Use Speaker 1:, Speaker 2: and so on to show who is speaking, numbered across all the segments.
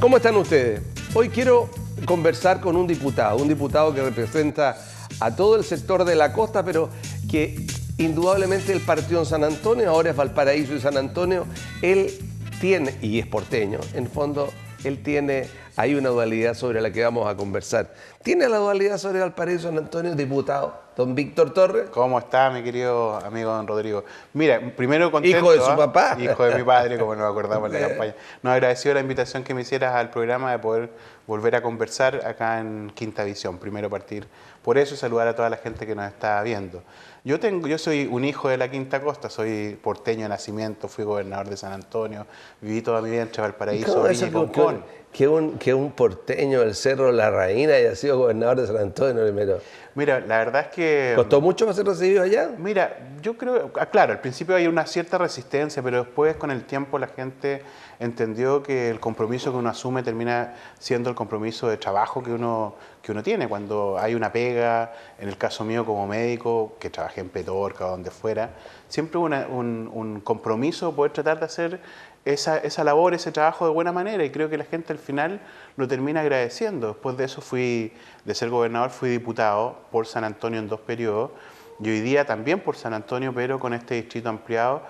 Speaker 1: ¿Cómo están ustedes? Hoy quiero conversar con un diputado que representa a todo el sector de la costa, pero que indudablemente el partido en San Antonio, ahora es Valparaíso y San Antonio, él tiene, y es porteño, en fondo, él tiene, hay una dualidad sobre la que vamos a conversar. ¿Tiene la dualidad sobre Valparaíso y San Antonio, diputado, don Víctor Torres?
Speaker 2: ¿Cómo está, mi querido amigo don Rodrigo? Mira, primero contento.
Speaker 1: Hijo de su papá.
Speaker 2: Hijo de mi padre, como nos acordamos en la campaña. Nos agradecido la invitación que me hicieras al programa de poder volver a conversar acá en Quinta Visión. Primero partir por eso y saludar a toda la gente que nos está viendo. Yo soy un hijo de la Quinta Costa, soy porteño de nacimiento, fui gobernador de San Antonio, viví toda mi vida entre Valparaíso, Viña y Concón.
Speaker 1: Que un porteño del Cerro La Reina haya sido gobernador de San Antonio primero.
Speaker 2: Mira, la verdad es que...
Speaker 1: ¿Costó mucho para ser recibido allá?
Speaker 2: Mira, yo creo, claro, al principio hay una cierta resistencia, pero después con el tiempo la gente entendió que el compromiso que uno asume termina siendo el compromiso de trabajo que uno tiene. Cuando hay una pega, en el caso mío como médico, que trabajé en Petorca o donde fuera, siempre hubo un compromiso de poder tratar de hacer esa labor, ese trabajo de buena manera, y creo que la gente al final lo termina agradeciendo. Después de eso de ser gobernador, fui diputado por San Antonio en 2 periodos, y hoy día también por San Antonio, pero con este distrito ampliado,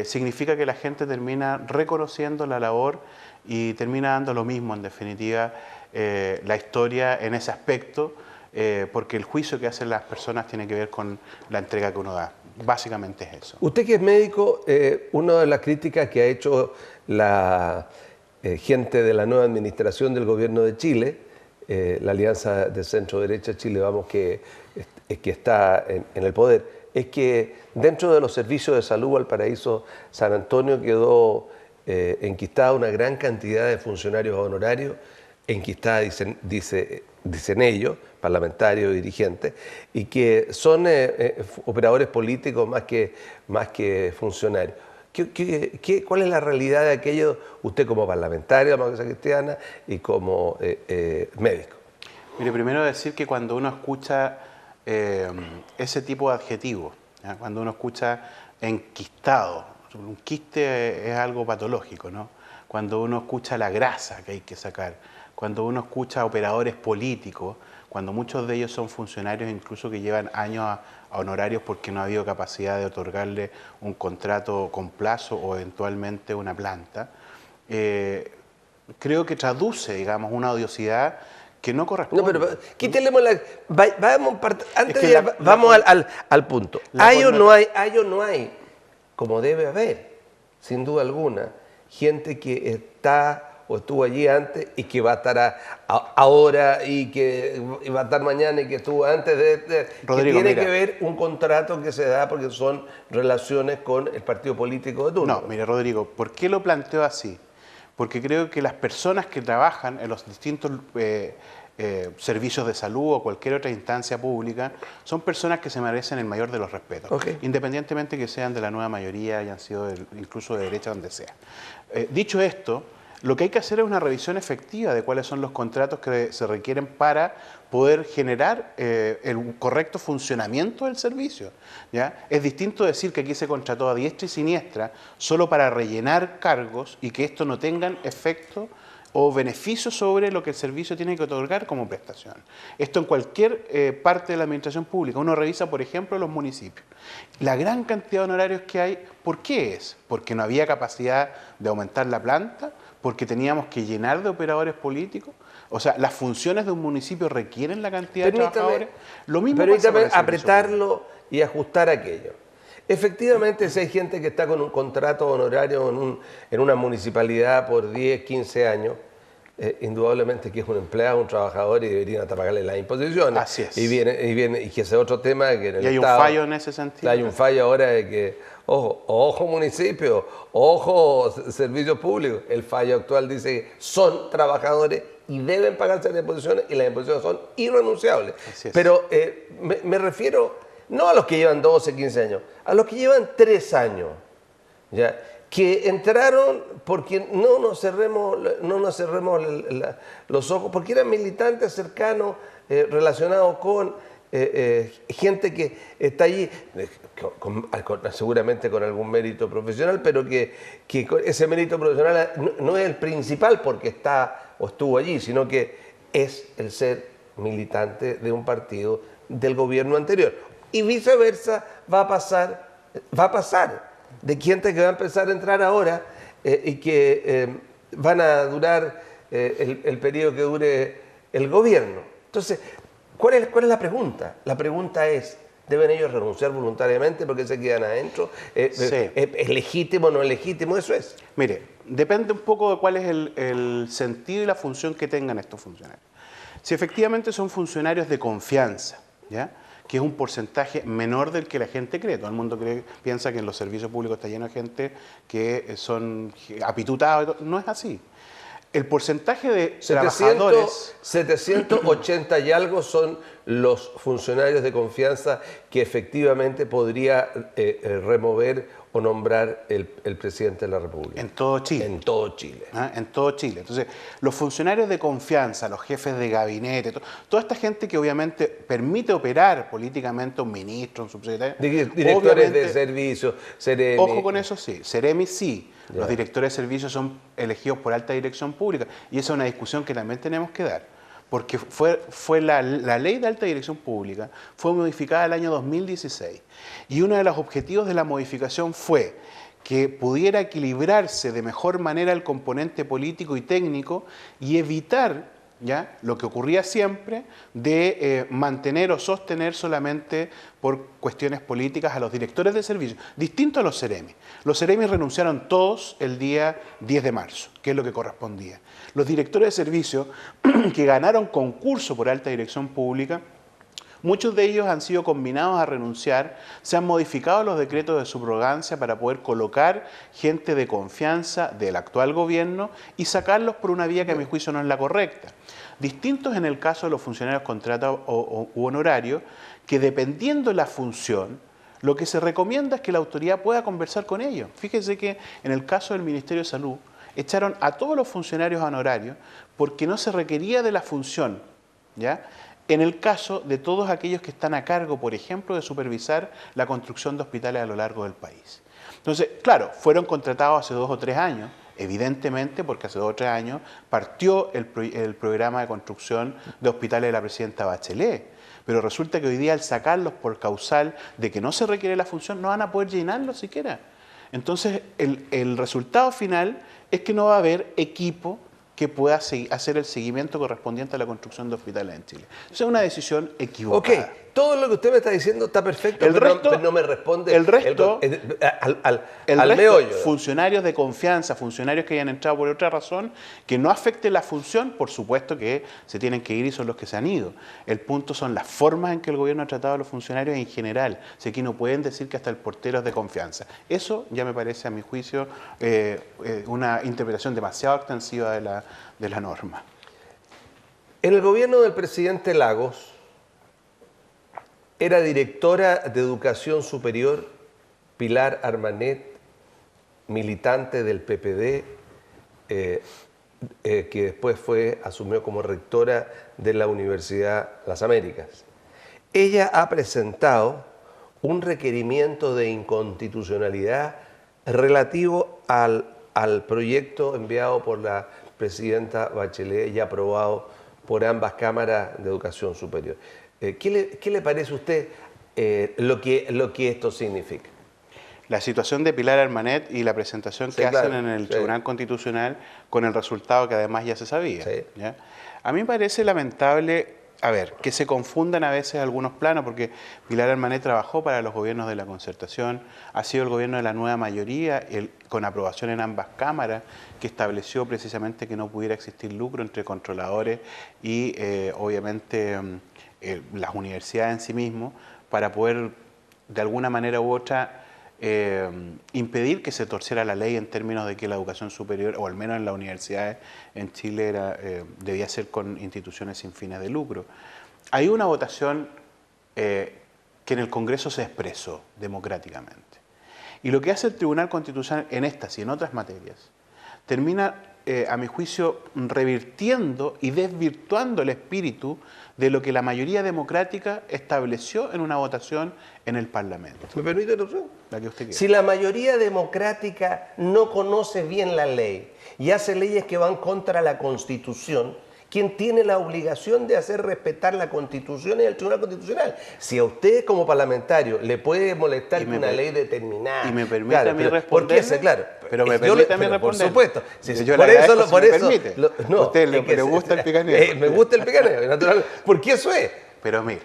Speaker 2: significa que la gente termina reconociendo la labor y termina dando lo mismo, en definitiva, la historia en ese aspecto, porque el juicio que hacen las personas tiene que ver con la entrega que uno da. Básicamente es eso.
Speaker 1: Usted que es médico, una de las críticas que ha hecho la gente de la nueva administración del gobierno de Chile, la Alianza de Centro Derecha Chile, vamos, que está en el poder, es que dentro de los servicios de salud Valparaíso San Antonio quedó enquistada una gran cantidad de funcionarios honorarios, enquistada, dicen ellos, parlamentarios, dirigentes, y que son operadores políticos más que funcionarios. ¿Cuál es la realidad de aquello, usted como parlamentario de la Democracia Cristiana y como médico?
Speaker 2: Mire, primero decir que cuando uno escucha ese tipo de adjetivos, ¿ya? Cuando uno escucha enquistado, un quiste es algo patológico, ¿no? Cuando uno escucha la grasa que hay que sacar, cuando uno escucha operadores políticos, cuando muchos de ellos son funcionarios incluso que llevan años a honorarios porque no ha habido capacidad de otorgarle un contrato con plazo o eventualmente una planta, creo que traduce, digamos, una odiosidad que no corresponde.
Speaker 1: No, pero quítele la... Vamos al punto. ¿Hay o no hay, como debe haber, sin duda alguna, gente que está o estuvo allí antes y que va a estar ahora y que va a estar mañana y que estuvo antes
Speaker 2: Rodrigo,
Speaker 1: que tiene que ver un contrato que se da porque son relaciones con el partido político de turno?
Speaker 2: No, mire, Rodrigo, ¿por qué lo planteo así? Porque creo que las personas que trabajan en los distintos servicios de salud o cualquier otra instancia pública son personas que se merecen el mayor de los respetos, independientemente que sean de la nueva mayoría, hayan sido incluso de derecha, donde sea. Dicho esto, lo que hay que hacer es una revisión efectiva de cuáles son los contratos que se requieren para poder generar el correcto funcionamiento del servicio, ¿ya? Es distinto decir que aquí se contrató a diestra y siniestra solo para rellenar cargos y que esto no tengan efecto o beneficio sobre lo que el servicio tiene que otorgar como prestación. Esto en cualquier parte de la administración pública. Uno revisa, por ejemplo, los municipios. La gran cantidad de honorarios que hay, ¿por qué es? Porque no había capacidad de aumentar la planta, porque teníamos que llenar de operadores políticos. O sea, las funciones de un municipio requieren la cantidad de trabajadores. Lo mismo pasa con el
Speaker 1: apretarlo y ajustar aquello. Efectivamente, si hay gente que está con un contrato honorario en una municipalidad por 10, 15 años, indudablemente que es un empleado, un trabajador y deberían hasta pagarle las imposiciones.
Speaker 2: Así es.
Speaker 1: Y que ese es otro tema que en el
Speaker 2: hay
Speaker 1: Estado,
Speaker 2: un fallo en ese sentido.
Speaker 1: Hay un fallo ahora de que, ojo municipio, ojo servicios públicos. El fallo actual dice que son trabajadores y deben pagarse las imposiciones y las imposiciones son irrenunciables.
Speaker 2: Así es.
Speaker 1: Pero me refiero no a los que llevan 12, 15 años, a los que llevan 3 años, ¿ya? Que entraron porque no nos cerremos los ojos, porque eran militantes cercanos relacionados con gente que está allí, seguramente con algún mérito profesional, pero que ese mérito profesional no es el principal porque está o estuvo allí, sino que es el ser militante de un partido del gobierno anterior. Y viceversa va a pasar de gente que va a empezar a entrar ahora y que van a durar el periodo que dure el gobierno. Entonces, ¿cuál es la pregunta? La pregunta es, ¿deben ellos renunciar voluntariamente porque se quedan adentro?
Speaker 2: Sí.
Speaker 1: ¿Es legítimo o no es legítimo? Eso es.
Speaker 2: Mire, depende un poco de cuál es el sentido y la función que tengan estos funcionarios. Si efectivamente son funcionarios de confianza, ¿ya?, que es un porcentaje menor del que la gente cree. Todo el mundo piensa que en los servicios públicos está lleno de gente que son apitutados. No es así. El porcentaje de trabajadores...
Speaker 1: 780 y algo son los funcionarios de confianza que efectivamente podría remover o nombrar el presidente de la República.
Speaker 2: En todo Chile.
Speaker 1: En todo Chile.
Speaker 2: ¿Ah? En todo Chile. Entonces, los funcionarios de confianza, los jefes de gabinete, toda esta gente que obviamente permite operar políticamente un ministro, un subsecretario.
Speaker 1: Directores de servicios, Ceremi.
Speaker 2: Ojo con eso, sí. Ceremi sí.
Speaker 1: Ya.
Speaker 2: Los directores de servicios son elegidos por alta dirección pública. Y esa es una discusión que también tenemos que dar. Porque fue la ley de alta dirección pública, fue modificada el año 2016. Y uno de los objetivos de la modificación fue que pudiera equilibrarse de mejor manera el componente político y técnico y evitar, ¿ya?, lo que ocurría siempre de mantener o sostener solamente por cuestiones políticas a los directores de servicios, distinto a los Ceremi. Los Ceremi renunciaron todos el día 10 de marzo, que es lo que correspondía. Los directores de servicios que ganaron concurso por alta dirección pública, muchos de ellos han sido combinados a renunciar, se han modificado los decretos de subrogancia para poder colocar gente de confianza del actual gobierno y sacarlos por una vía que a mi juicio no es la correcta. Distintos en el caso de los funcionarios contratados u honorarios, que dependiendo de la función, lo que se recomienda es que la autoridad pueda conversar con ellos. Fíjense que en el caso del Ministerio de Salud, echaron a todos los funcionarios honorarios porque no se requería de la función, ¿ya?, en el caso de todos aquellos que están a cargo, por ejemplo, de supervisar la construcción de hospitales a lo largo del país. Entonces, claro, fueron contratados hace 2 o 3 años, evidentemente porque hace 2 o 3 años partió el programa de construcción de hospitales de la presidenta Bachelet. Pero resulta que hoy día al sacarlos por causal de que no se requiere la función, no van a poder llenarlos siquiera. Entonces, el resultado final es que no va a haber equipo que pueda hacer el seguimiento correspondiente a la construcción de hospitales en Chile. Esa es una decisión equivocada.
Speaker 1: Ok, todo lo que usted me está diciendo está perfecto, pero no me responde
Speaker 2: el resto,
Speaker 1: al meollo.
Speaker 2: Funcionarios de confianza, funcionarios que hayan entrado por otra razón, que no afecte la función, por supuesto que se tienen que ir y son los que se han ido. El punto son las formas en que el gobierno ha tratado a los funcionarios en general. O sea, aquí no pueden decir que hasta el portero es de confianza. Eso ya me parece, a mi juicio, una interpretación demasiado extensiva de la norma.
Speaker 1: En el gobierno del presidente Lagos, era directora de Educación Superior Pilar Armanet, militante del PPD, que después asumió como rectora de la Universidad Las Américas. Ella ha presentado un requerimiento de inconstitucionalidad relativo al proyecto enviado por la presidenta Bachelet y aprobado por ambas cámaras de educación superior. ¿Qué le parece a usted lo que esto significa?
Speaker 2: La situación de Pilar Armanet y la presentación que hacen en el Tribunal Constitucional con el resultado que además ya se sabía.
Speaker 1: Sí.
Speaker 2: ¿Ya? A mí me parece lamentable, que se confundan a veces algunos planos, porque Pilar Armanet trabajó para los gobiernos de la concertación, ha sido el gobierno de la nueva mayoría, con aprobación en ambas cámaras, que estableció precisamente que no pudiera existir lucro entre controladores y obviamente las universidades en sí mismos, para poder de alguna manera u otra impedir que se torciera la ley en términos de que la educación superior, o al menos en las universidades en Chile, debía ser con instituciones sin fines de lucro. Hay una votación que en el Congreso se expresó democráticamente. Y lo que hace el Tribunal Constitucional en estas y en otras materias, termina a mi juicio, revirtiendo y desvirtuando el espíritu de lo que la mayoría democrática estableció en una votación en el Parlamento.
Speaker 1: ¿Me permite la opción?
Speaker 2: La que usted quiera.
Speaker 1: Si la mayoría democrática no conoce bien la ley y hace leyes que van contra la Constitución, ¿quién tiene la obligación de hacer respetar la Constitución es el Tribunal Constitucional? Si a usted como parlamentario le puede molestar que una ley determinada...
Speaker 2: Y me permite a mí responder.
Speaker 1: ¿Por qué? Claro.
Speaker 2: Pero me permite a mí responder.
Speaker 1: Por supuesto.
Speaker 2: Yo le agradezco si me permite.
Speaker 1: No,
Speaker 2: a usted le gusta el picaneo.
Speaker 1: Me gusta el picaneo, natural. Porque eso es.
Speaker 2: Pero mire,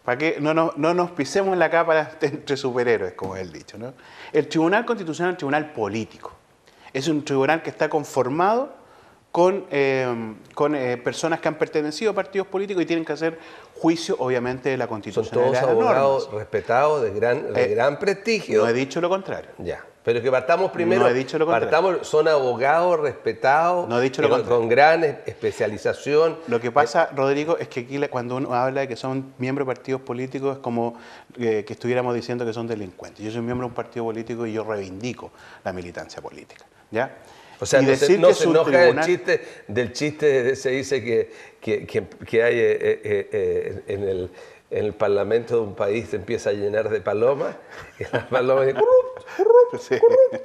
Speaker 2: para que no nos pisemos en la capa entre superhéroes, como es el dicho, ¿no? El Tribunal Constitucional es un tribunal político. Es un tribunal que está conformado con personas que han pertenecido a partidos políticos y tienen que hacer juicio, obviamente, de la constitucionalidad de las normas.
Speaker 1: Son todos abogados respetados, de gran prestigio.
Speaker 2: No he dicho lo contrario.
Speaker 1: Ya. Pero que partamos primero,
Speaker 2: no he dicho lo contrario.
Speaker 1: Son abogados respetados,
Speaker 2: no he dicho lo contrario.
Speaker 1: Con gran especialización.
Speaker 2: Lo que pasa, Rodrigo, es que aquí cuando uno habla de que son miembros de partidos políticos es como que estuviéramos diciendo que son delincuentes. Yo soy miembro de un partido político y yo reivindico la militancia política, ¿ya?
Speaker 1: O sea,
Speaker 2: y
Speaker 1: no se enoja
Speaker 2: tribunal...
Speaker 1: del chiste, se dice que hay en el parlamento de un país se empieza a llenar de palomas y las palomas dicen,
Speaker 2: sí.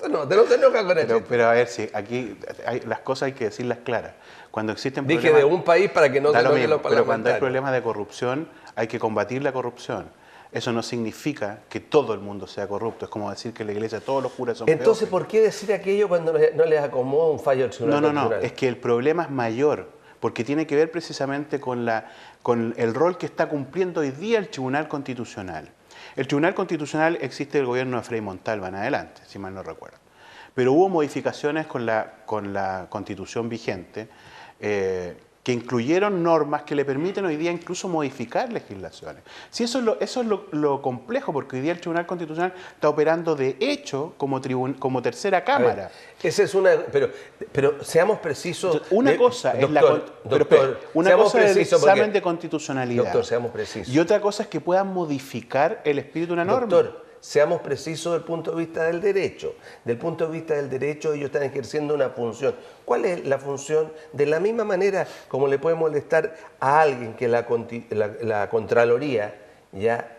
Speaker 1: No se enoja con eso.
Speaker 2: Pero a ver, si aquí las cosas hay que decirlas claras. Cuando existen
Speaker 1: Dije
Speaker 2: problemas,
Speaker 1: de un país para que no se enojen los parlamentarios.
Speaker 2: Pero cuando hay problemas de corrupción hay que combatir la corrupción. Eso no significa que todo el mundo sea corrupto. Es como decir que en la iglesia todos los curas son
Speaker 1: Entonces,
Speaker 2: pedófilos.
Speaker 1: ¿por qué decir aquello cuando no les acomoda un fallo del Tribunal Constitucional?
Speaker 2: No. Es que el problema es mayor, porque tiene que ver precisamente con el rol que está cumpliendo hoy día el Tribunal Constitucional. El Tribunal Constitucional existe del gobierno de Frei Montalva en adelante, si mal no recuerdo. Pero hubo modificaciones con la Constitución vigente que incluyeron normas que le permiten hoy día incluso modificar legislaciones. Sí, eso es lo complejo, porque hoy día el Tribunal Constitucional está operando de hecho como tercera cámara.
Speaker 1: Esa es una, pero seamos precisos.
Speaker 2: Entonces, una cosa es el examen de constitucionalidad.
Speaker 1: Doctor, seamos precisos.
Speaker 2: Y otra cosa es que puedan modificar el espíritu de una norma.
Speaker 1: Doctor, seamos precisos del punto de vista del derecho. Del punto de vista del derecho, ellos están ejerciendo una función. ¿Cuál es la función? De la misma manera como le puede molestar a alguien que la Contraloría ya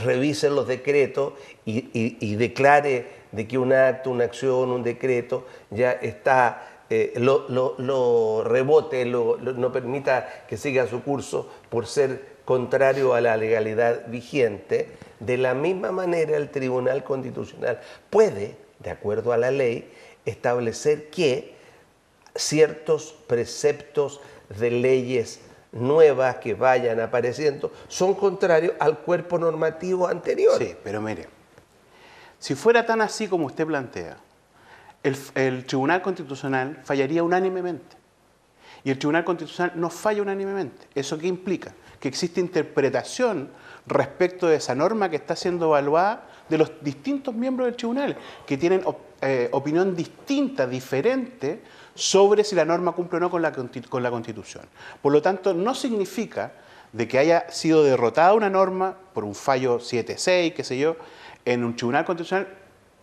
Speaker 1: revise los decretos y declare de que un acto, una acción, un decreto ya está, lo rebote, no permita que siga su curso por ser contrario a la legalidad vigente. De la misma manera el Tribunal Constitucional puede, de acuerdo a la ley, establecer que ciertos preceptos de leyes nuevas que vayan apareciendo son contrarios al cuerpo normativo anterior.
Speaker 2: Sí, pero mire, si fuera tan así como usted plantea, el Tribunal Constitucional fallaría unánimemente. Y el Tribunal Constitucional no falla unánimemente. ¿Eso qué implica? Que existe interpretación respecto de esa norma que está siendo evaluada de los distintos miembros del tribunal, que tienen opinión distinta, diferente, sobre si la norma cumple o no con la Constitución. Por lo tanto, no significa de que haya sido derrotada una norma por un fallo 7-6, qué sé yo, en un Tribunal Constitucional,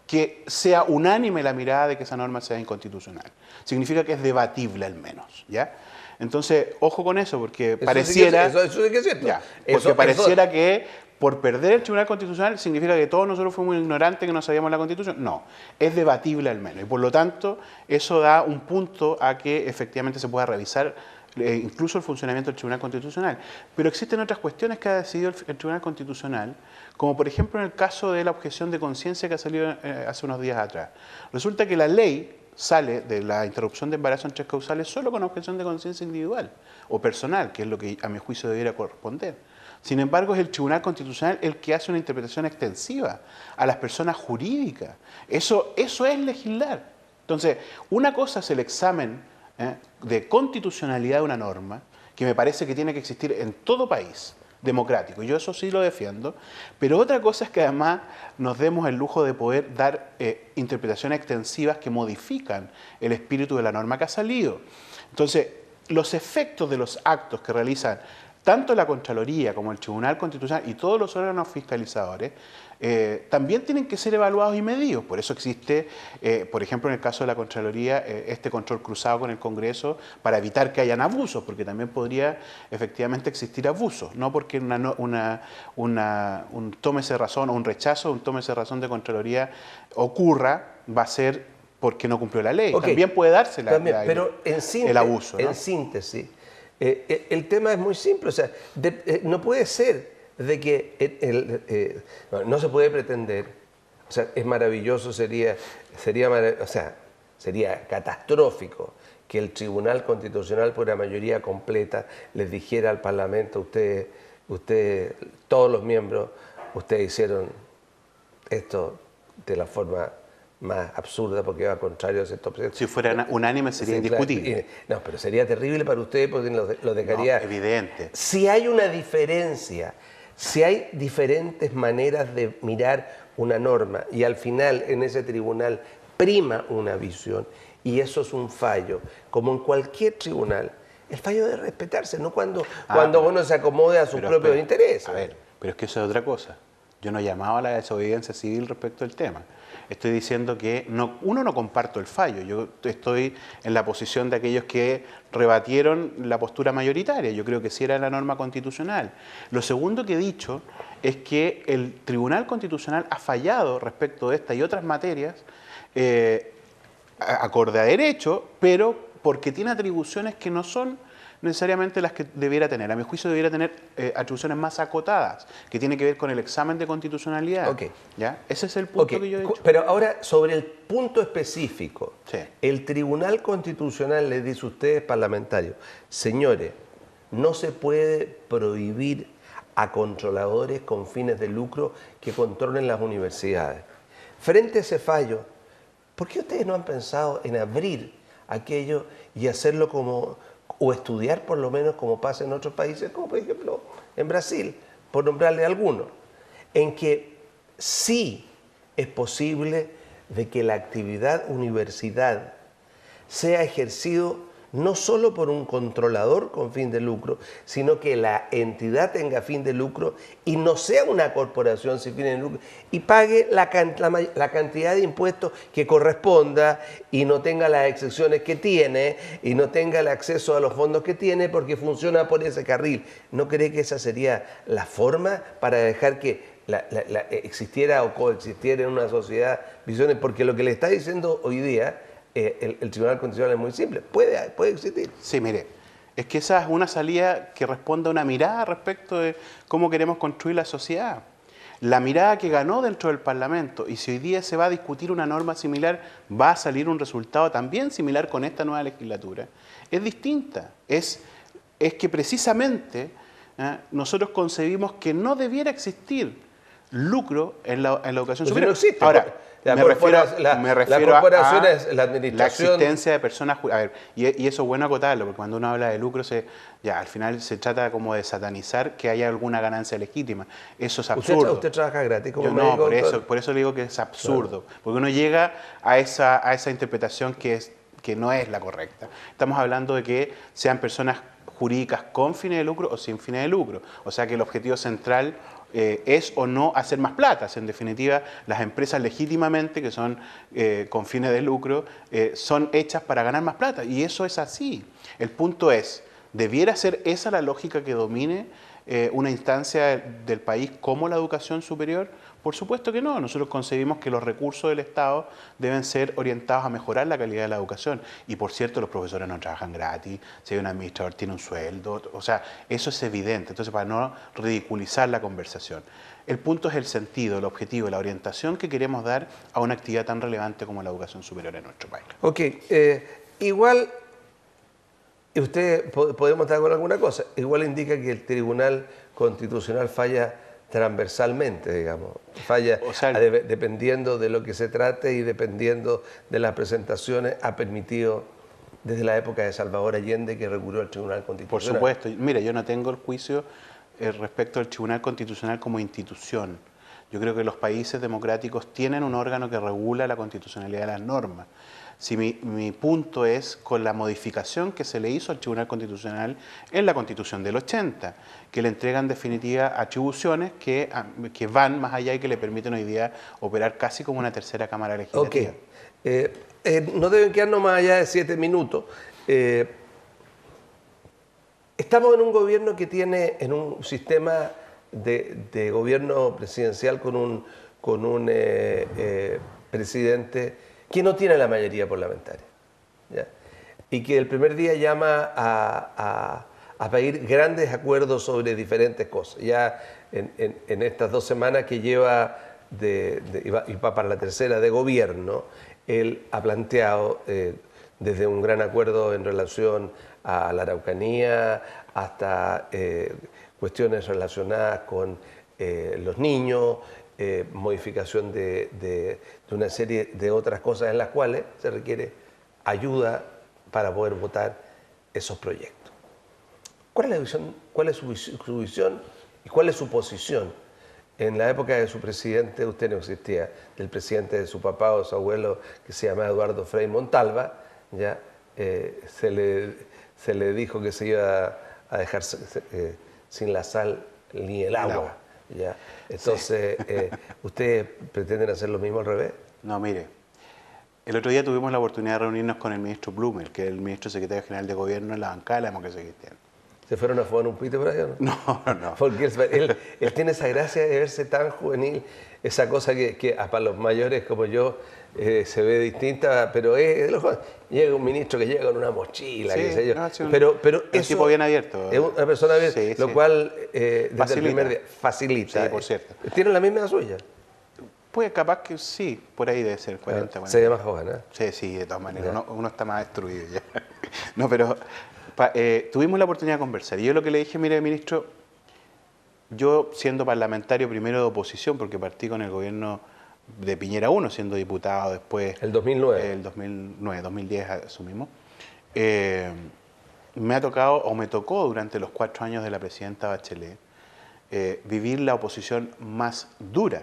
Speaker 2: que sea unánime la mirada de que esa norma sea inconstitucional. Significa que es debatible al menos, ¿ya? Entonces, ojo con eso, porque pareciera...
Speaker 1: Eso sí que es cierto.
Speaker 2: Porque pareciera que por perder el Tribunal Constitucional significa que todos nosotros fuimos ignorantes, que no sabíamos la Constitución. No, es debatible al menos. Y por lo tanto, eso da un punto a que efectivamente se pueda revisar incluso el funcionamiento del Tribunal Constitucional. Pero existen otras cuestiones que ha decidido el Tribunal Constitucional, como por ejemplo en el caso de la objeción de conciencia que ha salido hace unos días atrás. Resulta que la ley sale de la interrupción de embarazo en 3 causales solo con objeción de conciencia individual o personal, que es lo que a mi juicio debiera corresponder. Sin embargo, es el Tribunal Constitucional el que hace una interpretación extensiva a las personas jurídicas. Eso es legislar. Entonces, una cosa es el examen de constitucionalidad de una norma, que me parece que tiene que existir en todo país democrático. Yo eso sí lo defiendo, pero otra cosa es que además nos demos el lujo de poder dar interpretaciones extensivas que modifican el espíritu de la norma que ha salido. Entonces, los efectos de los actos que realizan tanto la Contraloría como el Tribunal Constitucional y todos los órganos fiscalizadores también tienen que ser evaluados y medidos. Por eso existe, por ejemplo, en el caso de la Contraloría, este control cruzado con el Congreso para evitar que hayan abusos, porque también podría efectivamente existir abusos, no porque un tómese de razón o un rechazo, un tómese de razón de Contraloría ocurra, va a ser porque no cumplió la ley.
Speaker 1: Okay.
Speaker 2: También puede darse
Speaker 1: pero
Speaker 2: el abuso, ¿no?
Speaker 1: En síntesis, el tema es muy simple, o sea, no puede ser de que no se puede pretender, o sea, es maravilloso, sería catastrófico que el Tribunal Constitucional por la mayoría completa les dijera al Parlamento, ustedes, todos los miembros, ustedes hicieron esto de la forma más absurda porque va contrario a ciertos preceptos.
Speaker 2: Si fuera unánime sería indiscutible.
Speaker 1: No, pero sería terrible para ustedes porque lo dejaría...
Speaker 2: No, evidente.
Speaker 1: Si hay una diferencia, si hay diferentes maneras de mirar una norma y al final en ese tribunal prima una visión y eso es un fallo, como en cualquier tribunal, el fallo debe respetarse, no cuando uno se acomode a sus propios intereses.
Speaker 2: A ver, pero es que eso es otra cosa. Yo no llamaba a la desobediencia civil respecto al tema. Estoy diciendo que uno no comparto el fallo. Yo estoy en la posición de aquellos que rebatieron la postura mayoritaria. Yo creo que sí era la norma constitucional. Lo segundo que he dicho es que el Tribunal Constitucional ha fallado respecto de esta y otras materias acorde a derecho, pero porque tiene atribuciones que no son necesariamente las que debiera tener. A mi juicio debiera tener atribuciones más acotadas, que tiene que ver con el examen de constitucionalidad.
Speaker 1: Okay.
Speaker 2: ¿Ya? Ese es el punto que yo he dicho.
Speaker 1: Pero ahora, sobre el punto específico,
Speaker 2: sí.
Speaker 1: El Tribunal Constitucional le dice a ustedes, parlamentarios, señores, no se puede prohibir a controladores con fines de lucro que controlen las universidades. Frente a ese fallo, ¿por qué ustedes no han pensado en abrir aquello y hacerlo o estudiar por lo menos como pasa en otros países, como por ejemplo en Brasil, por nombrarle alguno, en que sí es posible de que la actividad universidad sea ejercido no solo por un controlador con fin de lucro, sino que la entidad tenga fin de lucro y no sea una corporación sin fin de lucro y pague la cantidad de impuestos que corresponda y no tenga las excepciones que tiene y no tenga el acceso a los fondos que tiene porque funciona por ese carril. ¿No cree que esa sería la forma para dejar que existiera o coexistiera en una sociedad visiones? Porque lo que le está diciendo hoy día el Tribunal Constitucional es muy simple, puede existir.
Speaker 2: Sí, mire, es que esa es una salida que responde a una mirada respecto de cómo queremos construir la sociedad. La mirada que ganó dentro del Parlamento, y si hoy día se va a discutir una norma similar, va a salir un resultado también similar con esta nueva legislatura, es distinta. Es que precisamente nosotros concebimos que no debiera existir lucro en la educación superior.
Speaker 1: No existe.
Speaker 2: Ahora, me refiero a
Speaker 1: la administración.
Speaker 2: La existencia de personas... A ver, y eso es bueno acotarlo, porque cuando uno habla de lucro, al final se trata como de satanizar que haya alguna ganancia legítima. Eso es absurdo.
Speaker 1: ¿Usted trabaja gratis como
Speaker 2: médico?
Speaker 1: No,
Speaker 2: por eso le digo que es absurdo. Claro. Porque uno llega a esa interpretación que no es la correcta. Estamos hablando de que sean personas jurídicas con fines de lucro o sin fines de lucro. O sea que el objetivo central es o no hacer más plata. En definitiva, las empresas legítimamente, que son con fines de lucro, son hechas para ganar más plata. Y eso es así. El punto es, ¿debiera ser esa la lógica que domine una instancia del país como la educación superior? Por supuesto que no. Nosotros concebimos que los recursos del Estado deben ser orientados a mejorar la calidad de la educación. Y por cierto, los profesores no trabajan gratis, si hay un administrador tiene un sueldo, o sea, eso es evidente. Entonces, para no ridiculizar la conversación. El punto es el sentido, el objetivo, la orientación que queremos dar a una actividad tan relevante como la educación superior en nuestro país.
Speaker 1: Ok, igual, usted podemos estar con alguna cosa, igual indica que el Tribunal Constitucional falla transversalmente, digamos, falla dependiendo de lo que se trate y dependiendo de las presentaciones, ha permitido desde la época de Salvador Allende que recurrió al Tribunal Constitucional.
Speaker 2: Por supuesto, mira, yo no tengo el juicio respecto al Tribunal Constitucional como institución. Yo creo que los países democráticos tienen un órgano que regula la constitucionalidad de las normas. Si mi punto es con la modificación que se le hizo al Tribunal Constitucional en la Constitución del 80, que le entregan en definitiva atribuciones que van más allá y que le permiten hoy día operar casi como una tercera Cámara Legislativa.
Speaker 1: No deben quedarnos más allá de 7 minutos. Estamos en un gobierno que tiene, en un sistema de gobierno presidencial con un presidente que no tiene la mayoría parlamentaria, ¿ya? Y que el primer día llama a pedir grandes acuerdos sobre diferentes cosas. Ya en estas 2 semanas que lleva y va para la tercera de gobierno, él ha planteado desde un gran acuerdo en relación a la Araucanía hasta cuestiones relacionadas con los niños, modificación de una serie de otras cosas en las cuales se requiere ayuda para poder votar esos proyectos. ¿Cuál es la visión, cuál es su visión y cuál es su posición? En la época de su presidente, usted no existía, del presidente de su papá o su abuelo, que se llama Eduardo Frei Montalva, ya se le dijo que se iba a dejar sin la sal ni el agua. ¿Ya? Entonces, sí. ¿Ustedes pretenden hacer lo mismo al revés?
Speaker 2: No, mire, el otro día tuvimos la oportunidad de reunirnos con el ministro Blumer, que es el ministro secretario general de gobierno en la bancada de la democracia cristiana.
Speaker 1: ¿Se fueron a fumar un pito por allá?
Speaker 2: No.
Speaker 1: Porque él tiene esa gracia de verse tan juvenil, esa cosa que para los mayores como yo se ve distinta, pero llega un ministro que llega con una mochila,
Speaker 2: sí,
Speaker 1: qué sé yo.
Speaker 2: No, sí,
Speaker 1: pero
Speaker 2: es un tipo bien abierto.
Speaker 1: Es una persona abierta,
Speaker 2: sí,
Speaker 1: lo cual desde el primer día facilita.
Speaker 2: Sí, por cierto.
Speaker 1: ¿Tienen la misma suya?
Speaker 2: Pues capaz que sí, por ahí debe ser 40.
Speaker 1: Se ve más joven, ¿eh?
Speaker 2: Sí, de todas maneras, uno está más destruido ya. No, pero tuvimos la oportunidad de conversar y yo lo que le dije, mire, ministro, yo siendo parlamentario primero de oposición, porque partí con el gobierno de Piñera 1, siendo diputado después...
Speaker 1: El 2009.
Speaker 2: El 2009, 2010 asumimos. Me tocó durante los 4 años de la presidenta Bachelet vivir la oposición más dura,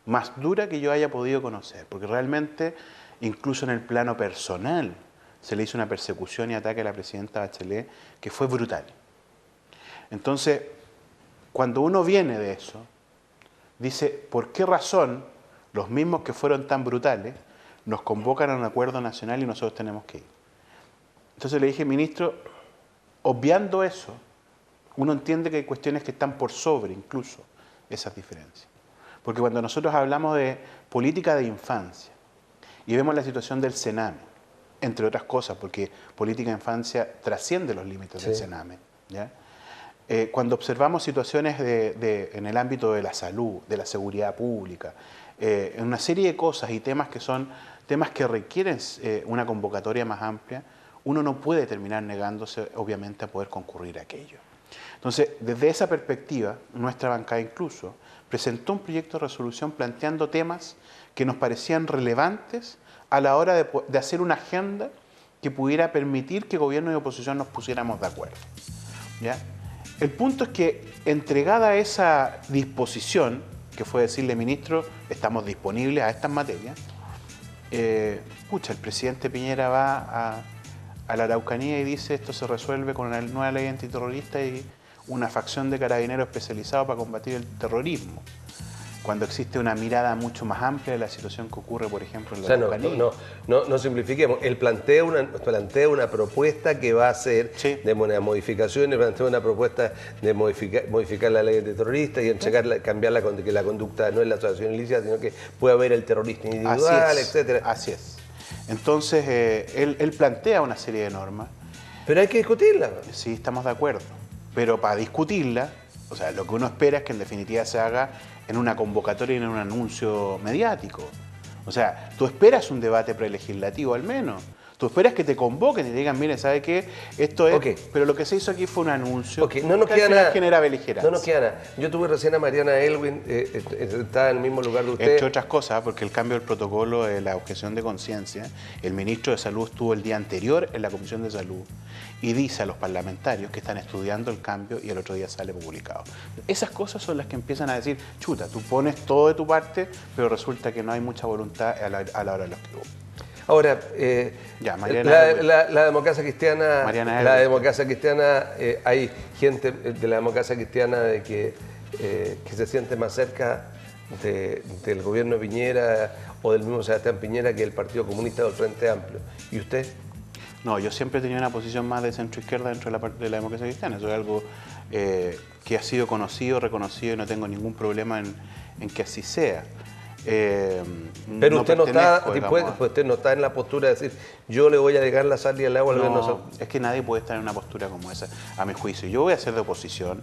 Speaker 2: más dura que yo haya podido conocer, porque realmente, incluso en el plano personal, se le hizo una persecución y ataque a la presidenta Bachelet que fue brutal. Entonces, cuando uno viene de eso, dice, ¿por qué razón los mismos que fueron tan brutales nos convocan a un acuerdo nacional y nosotros tenemos que ir? Entonces le dije, ministro, obviando eso, uno entiende que hay cuestiones que están por sobre incluso esas diferencias. Porque cuando nosotros hablamos de política de infancia y vemos la situación del Sename, entre otras cosas, porque política de infancia trasciende los límites del Sename, ¿ya? Cuando observamos situaciones en el ámbito de la salud, de la seguridad pública, en una serie de cosas y temas que son temas que requieren una convocatoria más amplia, uno no puede terminar negándose, obviamente, a poder concurrir a aquello. Entonces, desde esa perspectiva, nuestra bancada incluso presentó un proyecto de resolución planteando temas que nos parecían relevantes a la hora de hacer una agenda que pudiera permitir que gobierno y oposición nos pusiéramos de acuerdo, ¿ya? El punto es que, entregada esa disposición, que fue decirle, ministro, estamos disponibles a estas materias, el presidente Piñera va a la Araucanía y dice, esto se resuelve con una nueva ley antiterrorista y una facción de carabineros especializados para combatir el terrorismo, cuando existe una mirada mucho más amplia de la situación que ocurre, por ejemplo, en la Araucanía.
Speaker 1: No simplifiquemos. Él plantea una propuesta que va a ser de modificaciones, plantea una propuesta de modificar la ley antiterrorista y cambiar que la conducta no es la asociación ilícita, sino que puede haber el terrorista individual, etc.
Speaker 2: Así es. Entonces, él plantea una serie de normas.
Speaker 1: Pero hay que discutirla.
Speaker 2: Sí, estamos de acuerdo. Pero para discutirla, o sea, lo que uno espera es que en definitiva se haga en una convocatoria y en un anuncio mediático. O sea, tú esperas un debate prelegislativo al menos. Tú esperas que te convoquen y te digan, mire, ¿sabe qué? Esto es...
Speaker 1: Ok.
Speaker 2: Pero lo que se hizo aquí fue un anuncio
Speaker 1: Ok, no nos
Speaker 2: que al
Speaker 1: queda
Speaker 2: final
Speaker 1: nada.
Speaker 2: genera beligerancia.
Speaker 1: No nos queda nada. Yo tuve recién a Mariana Elwin, está en el mismo lugar de usted.
Speaker 2: Entre otras cosas, porque el cambio del protocolo de la objeción de conciencia, el ministro de Salud estuvo el día anterior en la Comisión de Salud y dice a los parlamentarios que están estudiando el cambio y el otro día sale publicado. Esas cosas son las que empiezan a decir, chuta, tú pones todo de tu parte, pero resulta que no hay mucha voluntad a la hora de los clubes.
Speaker 1: Ahora,
Speaker 2: Ya, Mariana Elwin.
Speaker 1: la democracia cristiana,
Speaker 2: Mariana
Speaker 1: la
Speaker 2: Elwin.
Speaker 1: democracia cristiana, hay gente de la democracia cristiana de que se siente más cerca del gobierno de Piñera o del mismo Sebastián Piñera que el Partido Comunista del Frente Amplio. ¿Y usted?
Speaker 2: No, yo siempre he tenido una posición más de centro-izquierda dentro de la democracia cristiana. Eso es algo que ha sido conocido, reconocido y no tengo ningún problema en que así sea.
Speaker 1: Pero usted no está, usted no está en la postura de decir, yo le voy a dejar la sal y el agua al gobierno.
Speaker 2: Es que nadie puede estar en una postura como esa, a mi juicio. Yo voy a ser de oposición,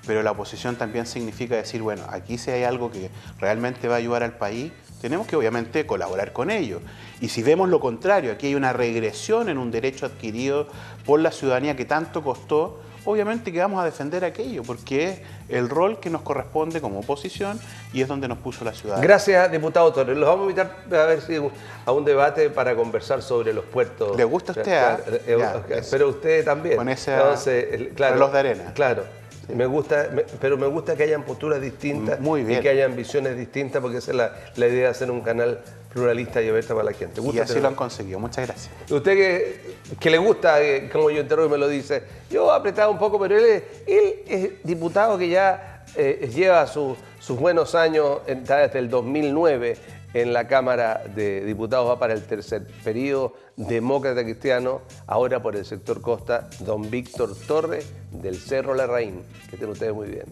Speaker 2: pero la oposición también significa decir, bueno, aquí si hay algo que realmente va a ayudar al país, tenemos que obviamente colaborar con ello. Y si vemos lo contrario, aquí hay una regresión en un derecho adquirido por la ciudadanía que tanto costó, obviamente que vamos a defender aquello, porque es el rol que nos corresponde como oposición y es donde nos puso la ciudadanía.
Speaker 1: Gracias, diputado Torres. Los vamos a invitar a ver si a un debate para conversar sobre los puertos.
Speaker 2: ¿Le gusta a usted?
Speaker 1: Pero usted también.
Speaker 2: Con ese reloj de arena.
Speaker 1: Claro. Sí. Pero me gusta que hayan posturas distintas.
Speaker 2: Muy bien.
Speaker 1: Y que hayan visiones distintas, porque esa es la idea de hacer un canal pluralista y abierto para la gente.
Speaker 2: Y así lo han conseguido. Muchas gracias.
Speaker 1: Usted que le gusta, como yo interrogo y me lo dice, yo he apretado un poco, pero él es diputado que ya lleva sus buenos años, desde el 2009 en la Cámara de Diputados, va para el tercer periodo, demócrata cristiano, ahora por el sector costa, don Víctor Torres del Cerro Larraín. Que estén ustedes muy bien.